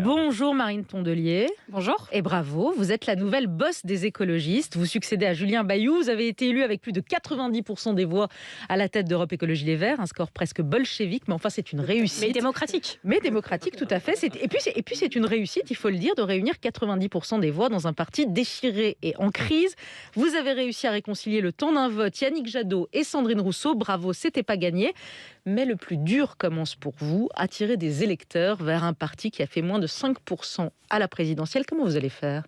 Bonjour Marine Tondelier. Bonjour. Et bravo, vous êtes la nouvelle boss des écologistes. Vous succédez à Julien Bayou. Vous avez été élu avec plus de 90% des voix à la tête d'Europe Écologie Les Verts. Un score presque bolchevique, mais enfin c'est une réussite. Mais démocratique. Mais démocratique, tout à fait. Et puis c'est une réussite, il faut le dire, de réunir 90% des voix dans un parti déchiré et en crise. Vous avez réussi à réconcilier le temps d'un vote Yannick Jadot et Sandrine Rousseau. Bravo, c'était pas gagné. Mais le plus dur commence pour vous, attirer des électeurs vers un parti qui a fait moins de 5% à la présidentielle. Comment vous allez faire ?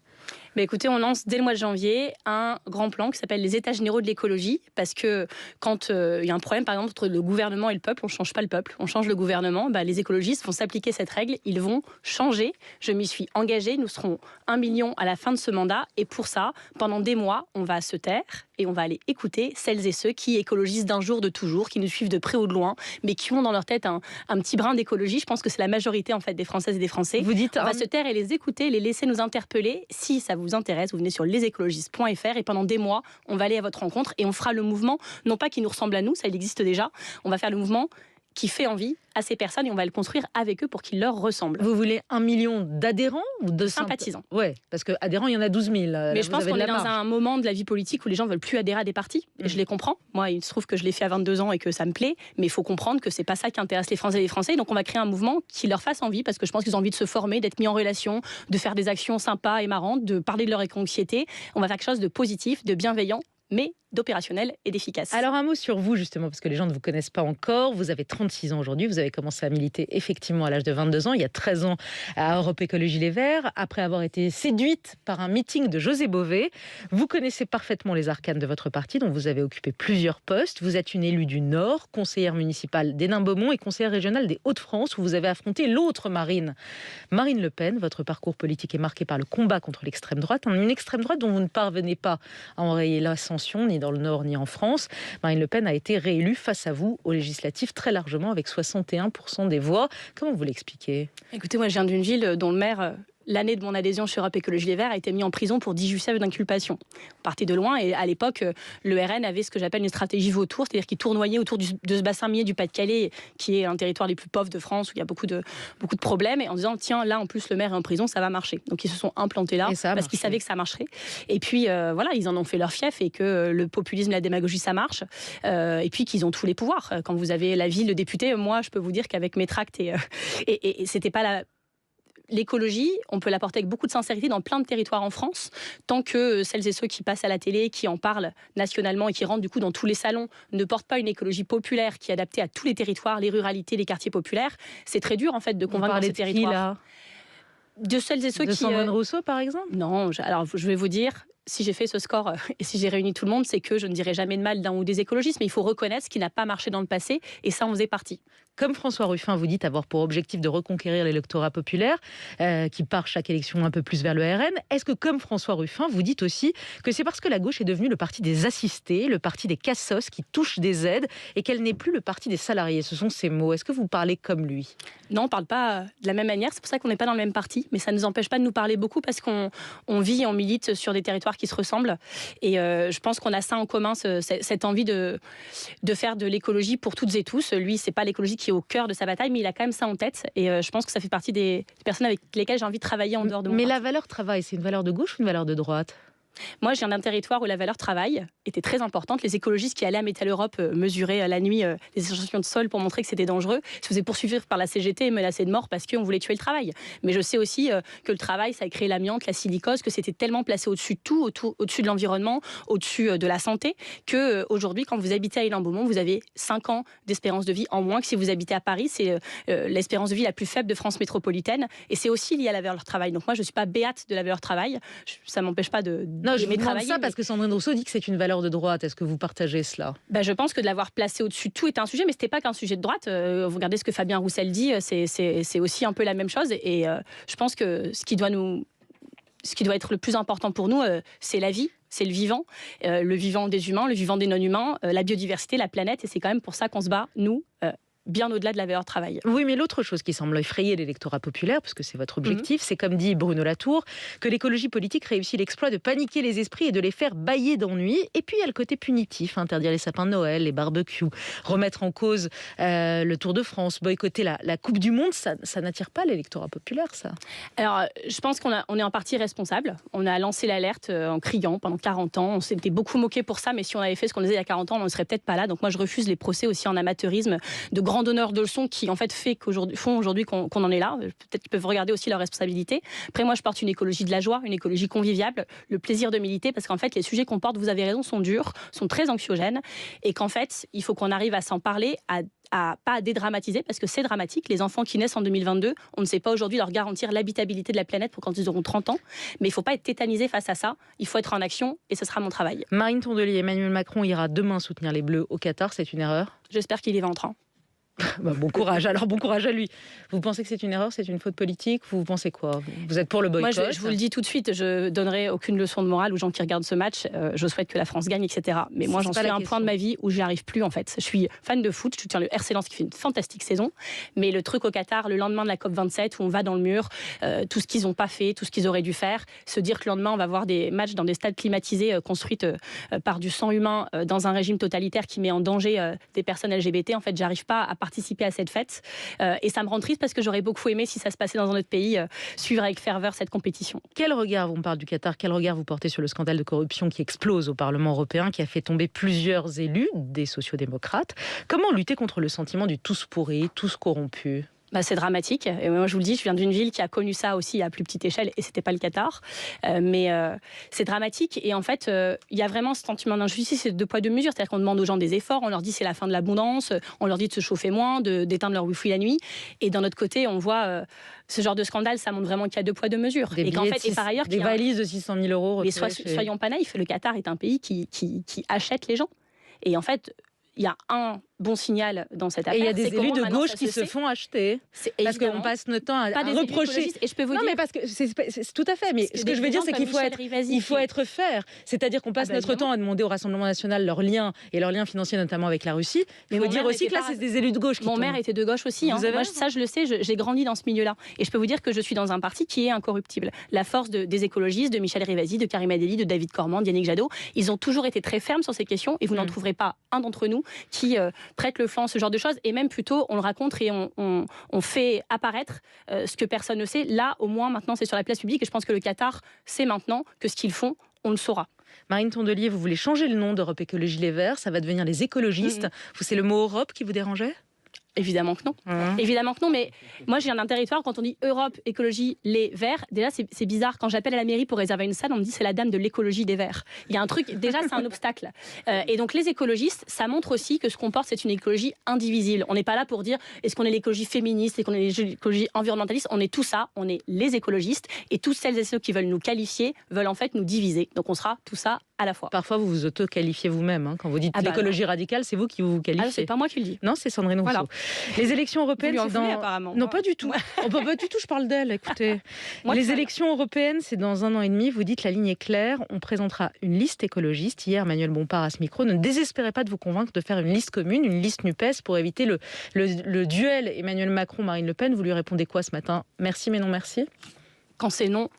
Mais écoutez, on lance dès le mois de janvier un grand plan qui s'appelle les États généraux de l'écologie, parce que quand il y a un problème, par exemple, entre le gouvernement et le peuple, on ne change pas le peuple, on change le gouvernement. Les écologistes vont s'appliquer cette règle, ils vont changer. Je m'y suis engagée, nous serons 1 million à la fin de ce mandat, et pour ça, pendant des mois, on va se taire et on va aller écouter celles et ceux qui écologisent d'un jour, de toujours, qui nous suivent de près ou de loin, mais qui ont dans leur tête un petit brin d'écologie. Je pense que c'est la majorité en fait des Françaises et des Français. Vous dites, on va se taire et les écouter, les laisser nous interpeller. Si ça vous intéresse, vous venez sur lesécologistes.fr et pendant des mois, on va aller à votre rencontre et on fera le mouvement, non pas qui nous ressemble à nous, ça il existe déjà, on va faire le mouvement qui fait envie à ces personnes et on va le construire avec eux pour qu'ils leur ressemblent. Vous voulez 1 million d'adhérents ou de sympathisants? Oui, parce qu'adhérents, il y en a 12 000. Mais je pense qu'on est dans un moment de la vie politique où les gens ne veulent plus adhérer à des partis. Et je les comprends. Moi, il se trouve que je l'ai fait à 22 ans et que ça me plaît. Mais il faut comprendre que c'est pas ça qui intéresse les Français et les Français. Donc on va créer un mouvement qui leur fasse envie, parce que je pense qu'ils ont envie de se former, d'être mis en relation, de faire des actions sympas et marrantes, de parler de leur éco-anxiété. On va faire quelque chose de positif, de bienveillant, mais d'opérationnel et d'efficace. Alors un mot sur vous justement, parce que les gens ne vous connaissent pas encore. Vous avez 36 ans aujourd'hui, vous avez commencé à militer effectivement à l'âge de 22 ans, il y a 13 ans à Europe Écologie Les Verts, après avoir été séduite par un meeting de José Bové. Vous connaissez parfaitement les arcanes de votre parti, dont vous avez occupé plusieurs postes. Vous êtes une élue du Nord, conseillère municipale d'Hénin-Beaumont et conseillère régionale des Hauts-de-France, où vous avez affronté l'autre Marine Le Pen. Votre parcours politique est marqué par le combat contre l'extrême droite, une extrême droite dont vous ne parvenez pas à enrayer l'ascension, ni dans le Nord ni en France. Marine Le Pen a été réélue face à vous aux législatives très largement avec 61% des voix. Comment vous l'expliquez ? Écoutez, moi je viens d'une ville dont le maire, l'année de mon adhésion sur Europe Écologie Les Verts, a été mis en prison pour 18 chefs d'inculpation. On partait de loin et à l'époque, le RN avait ce que j'appelle une stratégie vautour, c'est-à-dire qu'il tournoyait autour de ce bassin minier du Pas-de-Calais, qui est un territoire des plus pauvres de France, où il y a beaucoup de problèmes, et en disant, tiens, là en plus le maire est en prison, ça va marcher. Donc ils se sont implantés là, parce qu'ils savaient que ça marcherait. Et puis voilà, ils en ont fait leur fief, et que le populisme, la démagogie, ça marche. Et puis qu'ils ont tous les pouvoirs. Quand vous avez la ville, le député, moi je peux vous dire qu'avec mes tracts, et c'était pas l'écologie, on peut l'apporter avec beaucoup de sincérité dans plein de territoires en France, tant que celles et ceux qui passent à la télé, qui en parlent nationalement et qui rentrent du coup dans tous les salons, ne portent pas une écologie populaire qui est adaptée à tous les territoires, les ruralités, les quartiers populaires. C'est très dur en fait de convaincre dans ces territoires. De celles et ceux qui... Sandrine Rousseau par exemple ? Non, alors je vais vous dire... Si j'ai fait ce score et si j'ai réuni tout le monde, c'est que je ne dirai jamais de mal d'un ou des écologistes, mais il faut reconnaître ce qui n'a pas marché dans le passé, et ça en faisait partie. Comme François Ruffin, vous dites avoir pour objectif de reconquérir l'électorat populaire, qui part chaque élection un peu plus vers le RN. Est-ce que, comme François Ruffin, vous dites aussi que c'est parce que la gauche est devenue le parti des assistés, le parti des cassos qui touchent des aides, et qu'elle n'est plus le parti des salariés? Ce sont ces mots. Est-ce que vous parlez comme lui? Non, on ne parle pas de la même manière. C'est pour ça qu'on n'est pas dans le même parti, mais ça ne nous empêche pas de nous parler beaucoup, parce qu'on vit, on milite sur des territoires qui se ressemblent. Et je pense qu'on a ça en commun, cette envie de faire de l'écologie pour toutes et tous. Lui, c'est pas l'écologie qui est au cœur de sa bataille, mais il a quand même ça en tête. Et je pense que ça fait partie des personnes avec lesquelles j'ai envie de travailler en dehors de mon Mais parti. la valeur travail, c'est une valeur de gauche ou une valeur de droite? Moi, je viens d'un territoire où la valeur travail était très importante. Les écologistes qui allaient à Métal Europe mesurer la nuit les échantillons de sol pour montrer que c'était dangereux se faisaient poursuivre par la CGT et menacés de mort parce qu'on voulait tuer le travail. Mais je sais aussi que le travail, ça a créé l'amiante, la silicose, que c'était tellement placé au-dessus de tout, au-dessus de l'environnement, au-dessus de la santé, que aujourd'hui, quand vous habitez à Hénin-Beaumont, vous avez 5 ans d'espérance de vie en moins que si vous habitez à Paris. C'est l'espérance de vie la plus faible de France métropolitaine. Et c'est aussi lié à la valeur travail. Donc moi, je ne suis pas béate de la valeur travail. Ça ne m'empêche pas de... Non, je vous demande ça parce que Sandrine Rousseau dit que c'est une valeur de droite. Est-ce que vous partagez cela? Je pense que de l'avoir placé au-dessus de tout est un sujet, mais ce n'était pas qu'un sujet de droite. Vous regardez ce que Fabien Roussel dit, c'est aussi un peu la même chose. Et je pense que ce qui doit être le plus important pour nous, c'est la vie. C'est le vivant des humains, le vivant des non-humains, la biodiversité, la planète. Et c'est quand même pour ça qu'on se bat, nous, bien au-delà de la valeur travail. Oui, mais l'autre chose qui semble effrayer l'électorat populaire, puisque c'est votre objectif, c'est comme dit Bruno Latour, que l'écologie politique réussit l'exploit de paniquer les esprits et de les faire bâiller d'ennui. Et puis il y a le côté punitif, interdire les sapins de Noël, les barbecues, remettre en cause le Tour de France, boycotter la Coupe du Monde, ça n'attire pas l'électorat populaire, ça. Alors, je pense qu'on est en partie responsable. On a lancé l'alerte en criant pendant 40 ans. On s'était beaucoup moqué pour ça, mais si on avait fait ce qu'on disait il y a 40 ans, on ne serait peut-être pas là. Donc moi, je refuse les procès aussi en amateurisme de grands donneurs de leçons qui, en fait, font aujourd'hui qu'on en est là. Peut-être qu'ils peuvent regarder aussi leurs responsabilités. Après, moi, je porte une écologie de la joie, une écologie conviviale, le plaisir de militer, parce qu'en fait, les sujets qu'on porte, vous avez raison, sont durs, sont très anxiogènes, et qu'en fait, il faut qu'on arrive à s'en parler, pas à dédramatiser, parce que c'est dramatique. Les enfants qui naissent en 2022, on ne sait pas aujourd'hui leur garantir l'habitabilité de la planète pour quand ils auront 30 ans. Mais il ne faut pas être tétanisé face à ça. Il faut être en action et ce sera mon travail. Marine Tondelier, Emmanuel Macron ira demain soutenir les Bleus au Qatar. C'est une erreur? J'espère qu'il y va en train. Bon courage, alors bon courage à lui. Vous pensez que c'est une erreur, c'est une faute politique? Vous pensez quoi? Vous êtes pour le boycott? Moi, je vous le dis tout de suite, je donnerai aucune leçon de morale aux gens qui regardent ce match. Je souhaite que la France gagne, etc. Mais moi, j'en suis à un point de ma vie où j'y arrive plus, en fait. Je suis fan de foot, je soutiens le RC Lens qui fait une fantastique saison. Mais le truc au Qatar, le lendemain de la COP27, où on va dans le mur, tout ce qu'ils n'ont pas fait, tout ce qu'ils auraient dû faire, se dire que le lendemain, on va voir des matchs dans des stades climatisés construits par du sang humain dans un régime totalitaire qui met en danger des personnes LGBT. En fait, j'arrive pas à participer à cette fête. Et ça me rend triste parce que j'aurais beaucoup aimé, si ça se passait dans un autre pays, suivre avec ferveur cette compétition. Quel regard, on parle du Qatar, quel regard vous portez sur le scandale de corruption qui explose au Parlement européen, qui a fait tomber plusieurs élus, des sociodémocrates? Comment lutter contre le sentiment du tous pourri, tous corrompus? C'est dramatique. Et moi, je vous le dis, je viens d'une ville qui a connu ça aussi à plus petite échelle, et c'était pas le Qatar. Mais c'est dramatique. Et en fait, il y a vraiment ce sentiment d'injustice et de deux poids deux mesures. C'est-à-dire qu'on demande aux gens des efforts, on leur dit c'est la fin de l'abondance, on leur dit de se chauffer moins, d'éteindre leur wifi la nuit. Et d'un autre côté, on voit ce genre de scandale, ça montre vraiment qu'il y a deux poids deux mesures. Et qu'en fait, et par ailleurs, des valises de 600 000 euros. Mais soyons pas naïfs, le Qatar est un pays qui achète les gens. Et en fait, il y a un bon signal dans cette affaire. Et il y a des élus de gauche qui se font acheter. Parce qu'on passe notre temps à reprocher. Et je peux vous dire... Non, mais parce que c'est tout à fait. Mais ce que je veux dire, c'est qu'il faut être fair. C'est-à-dire qu'on passe notre temps à demander au Rassemblement national leurs liens et leurs liens financiers, notamment avec la Russie. Mais il faut dire aussi que là, c'est des élus de gauche qui Mon maire était de gauche aussi. Moi, ça, je le sais, j'ai grandi dans ce milieu-là. Et je peux vous dire que je suis dans un parti qui est incorruptible. La force des écologistes, de Michel Rivasi, de Karim Adeli, de David Cormand, d'Yannick Jadot, ils ont toujours été très fermes sur ces questions et vous n'en trouverez pas un d'entre nous qui prête le flanc, ce genre de choses, et même plutôt on le raconte et on fait apparaître ce que personne ne sait. Là, au moins, maintenant, c'est sur la place publique, et je pense que le Qatar sait maintenant que ce qu'ils font, on le saura. Marine Tondelier, vous voulez changer le nom d'Europe Écologie Les Verts, ça va devenir les écologistes. C'est le mot Europe qui vous dérangeait? Évidemment que non. Évidemment que non, mais moi j'ai un territoire, quand on dit Europe, écologie, les Verts, déjà c'est bizarre. Quand j'appelle à la mairie pour réserver une salle, on me dit c'est la dame de l'écologie des Verts. Il y a un truc, déjà c'est un obstacle. Et donc les écologistes, ça montre aussi que ce qu'on porte, c'est une écologie indivisible. On n'est pas là pour dire est-ce qu'on est l'écologie féministe, est-ce qu'on est l'écologie environnementaliste. On est tout ça, on est les écologistes. Et tous celles et ceux qui veulent nous qualifier veulent en fait nous diviser. Donc on sera tout ça à la fois. Parfois, vous vous auto-qualifiez vous-même. Quand vous dites l'écologie radicale, c'est vous qui vous qualifiez. C'est pas moi qui le dis. Non, c'est Sandrine Rousseau. Voilà. Les élections européennes, c'est dans... apparemment. Non, pas du tout. Pas du tout, je parle d'elle, écoutez. Les élections européennes, c'est dans 1 an et demi. Vous dites la ligne est claire. On présentera une liste écologiste. Hier, Manuel Bompard à ce micro. Ne désespérez pas de vous convaincre de faire une liste commune, une liste NUPES pour éviter le duel Emmanuel Macron-Marine Le Pen. Vous lui répondez quoi ce matin? Merci, mais non merci. Quand c'est non,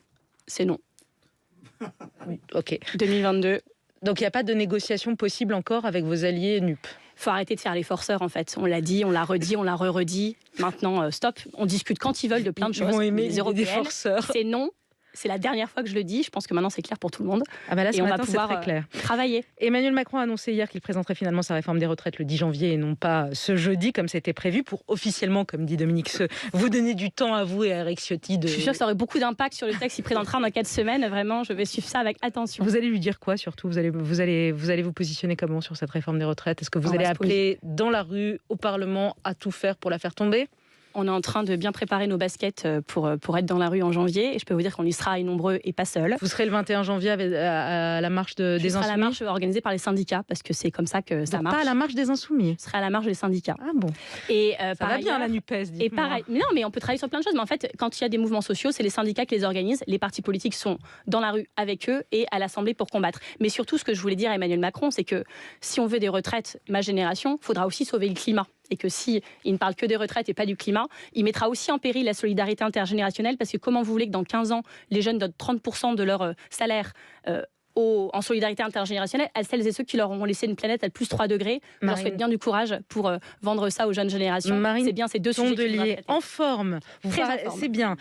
c'est non. Ok. 2022. Donc il n'y a pas de négociation possible encore avec vos alliés NUP? Il faut arrêter de faire les forceurs, en fait. On l'a dit, on l'a redit, on l'a re-redit. Maintenant, stop. On discute quand ils veulent de plein de choses. Ils vont aimer les européennes, des forceurs. C'est non. C'est la dernière fois que je le dis. Je pense que maintenant, c'est clair pour tout le monde. Là, et on matin, va pouvoir très clair. Travailler. Emmanuel Macron a annoncé hier qu'il présenterait finalement sa réforme des retraites le 10 janvier et non pas ce jeudi, comme c'était prévu, pour officiellement, comme dit Dominique Seux, vous donner du temps à vous et à Eric Ciotti. Je suis sûre que ça aurait beaucoup d'impact sur le texte qu'il présentera dans 4 semaines. Vraiment, je vais suivre ça avec attention. Vous allez lui dire quoi, surtout? Vous allez vous positionner comment sur cette réforme des retraites? Est-ce que vous allez appeler dans la rue, au Parlement, à tout faire pour la faire tomber? On est en train de bien préparer nos baskets pour être dans la rue en janvier. Et je peux vous dire qu'on y sera nombreux et pas seuls. Vous serez le 21 janvier à la marche des Insoumis? À la marche organisée par les syndicats, parce que c'est comme ça que ça marche. Pas à la marche des Insoumis? Ce sera à la marche des syndicats. Ah bon. Et ça va bien la NUPES, dites-moi. Et pareil, mais non, mais on peut travailler sur plein de choses. Mais en fait, quand il y a des mouvements sociaux, c'est les syndicats qui les organisent. Les partis politiques sont dans la rue avec eux et à l'Assemblée pour combattre. Mais surtout, ce que je voulais dire à Emmanuel Macron, c'est que si on veut des retraites, ma génération, il faudra aussi sauver le climat. et que si il ne parle que des retraites et pas du climat, il mettra aussi en péril la solidarité intergénérationnelle, parce que comment vous voulez que dans 15 ans, les jeunes donnent 30% de leur salaire en solidarité intergénérationnelle à celles et ceux qui leur ont laissé une planète à plus 3 degrés. Je leur souhaite bien du courage pour vendre ça aux jeunes générations. Marine C'est bien ces deux sujets Tondelier, en forme. C'est bien.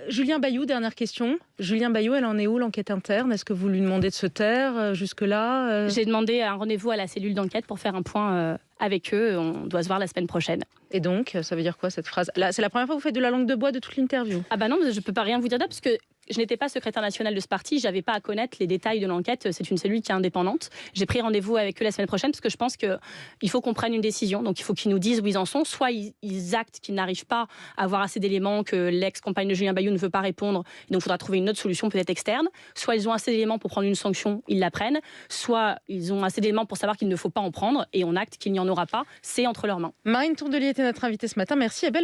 Julien Bayou, dernière question. Julien Bayou, elle en est où l'enquête interne? Est-ce que vous lui demandez de se taire jusque-là J'ai demandé un rendez-vous à la cellule d'enquête pour faire un point avec eux. On doit se voir la semaine prochaine. Et donc, ça veut dire quoi cette phrase? Là, c'est la première fois que vous faites de la langue de bois de toute l'interview. Ah bah non, je ne peux pas rien vous dire d'autre, parce que je n'étais pas secrétaire nationale de ce parti, je n'avais pas à connaître les détails de l'enquête, c'est une cellule qui est indépendante. J'ai pris rendez-vous avec eux la semaine prochaine parce que je pense qu'il faut qu'on prenne une décision, donc il faut qu'ils nous disent où ils en sont, soit ils actent qu'ils n'arrivent pas à avoir assez d'éléments, que l'ex-compagne de Julien Bayou ne veut pas répondre, donc il faudra trouver une autre solution peut-être externe, soit ils ont assez d'éléments pour prendre une sanction, ils la prennent, soit ils ont assez d'éléments pour savoir qu'il ne faut pas en prendre et on acte qu'il n'y en aura pas, c'est entre leurs mains. Marine Tondelier était notre invitée ce matin, merci et belle